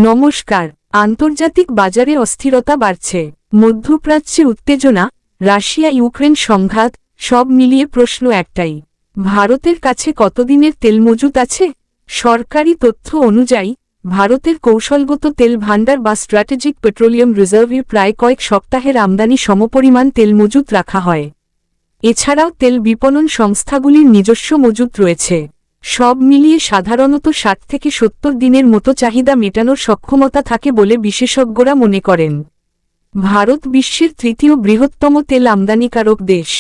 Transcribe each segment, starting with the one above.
নমস্কার। আন্তর্জাতিক বাজারে অস্থিরতা বাড়ছে, মধ্যপ্রাচ্যে উত্তেজনা, রাশিয়া ইউক্রেন সংঘাত, সব মিলিয়ে প্রশ্ন একটাই, ভারতের কাছে কতদিনের তেল মজুত আছে? সরকারি তথ্য অনুযায়ী ভারতের কৌশলগত তেল ভাণ্ডার বা স্ট্র্যাটেজিক পেট্রোলিয়াম রিজার্ভে প্রায় কয়েক সপ্তাহের আমদানি সমপরিমাণ তেল মজুত রাখা হয়। এছাড়াও তেল বিপণন সংস্থাগুলির নিজস্ব মজুত রয়েছে। সব মিলিয়ে সাধারণত 60 থেকে 70 দিনের মতো চাহিদা মেটানোর সক্ষমতা থাকে বলে বিশেষজ্ঞরা মনে করেন। ভারত বিশ্বের তৃতীয় বৃহত্তম তেল আমদানিকারক দেশ।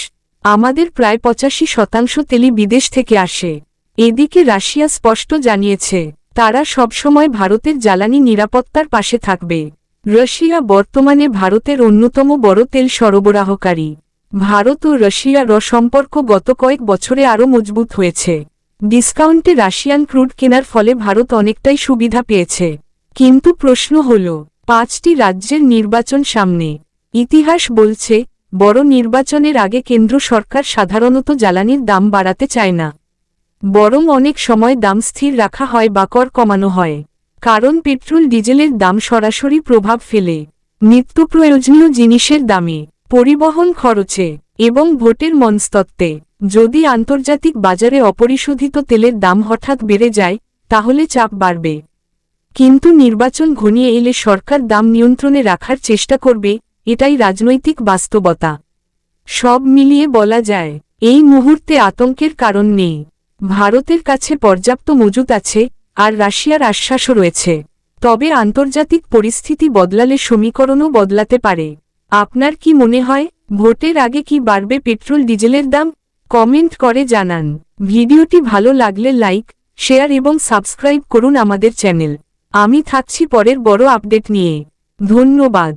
আমাদের প্রায় 85% তেলই বিদেশ থেকে আসে। এদিকে রাশিয়া স্পষ্ট জানিয়েছে, তারা সবসময় ভারতের জ্বালানি নিরাপত্তার পাশে থাকবে। রাশিয়া বর্তমানে ভারতের অন্যতম বড় তেল সরবরাহকারী। ভারত ও রাশিয়ার সম্পর্ক গত কয়েক বছরে আরও মজবুত হয়েছে। ডিসকাউন্টে রাশিয়ান ক্রুড কেনার ফলে ভারত অনেকটাই সুবিধা পেয়েছে। কিন্তু প্রশ্ন হল, 5টি রাজ্যের নির্বাচন সামনে। ইতিহাস বলছে, বড় নির্বাচনের আগে কেন্দ্র সরকার সাধারণত জ্বালানির দাম বাড়াতে চায় না, বরং অনেক সময় দাম স্থির রাখা হয় বা কর কমানো হয়। কারণ পেট্রোল ডিজেলের দাম সরাসরি প্রভাব ফেলে নিত্য প্রয়োজনীয় জিনিসের দামে, পরিবহন খরচে এবং ভোটের মনস্তত্ত্বে। যদি আন্তর্জাতিক বাজারে অপরিশোধিত তেলের দাম হঠাৎ বেড়ে যায়, তাহলে চাপ বাড়বে। কিন্তু নির্বাচন ঘনিয়ে এলে সরকার দাম নিয়ন্ত্রণে রাখার চেষ্টা করবে, এটাই রাজনৈতিক বাস্তবতা। সব মিলিয়ে বলা যায়, এই মুহূর্তে আতঙ্কের কারণ নেই। ভারতের কাছে পর্যাপ্ত মজুত আছে, আর রাশিয়ার আশ্বাসও রয়েছে। তবে আন্তর্জাতিক পরিস্থিতি বদলালে সমীকরণও বদলাতে পারে। আপনার কি মনে হয়, ভোটের আগে কি বাড়বে পেট্রোল ডিজেলের দাম? কমেন্ট করে জানান। ভিডিওটি ভালো লাগলে লাইক, শেয়ার এবং সাবস্ক্রাইব করুন আমাদের চ্যানেল। আমি থাকছি পরের বড় আপডেট নিয়ে। ধন্যবাদ।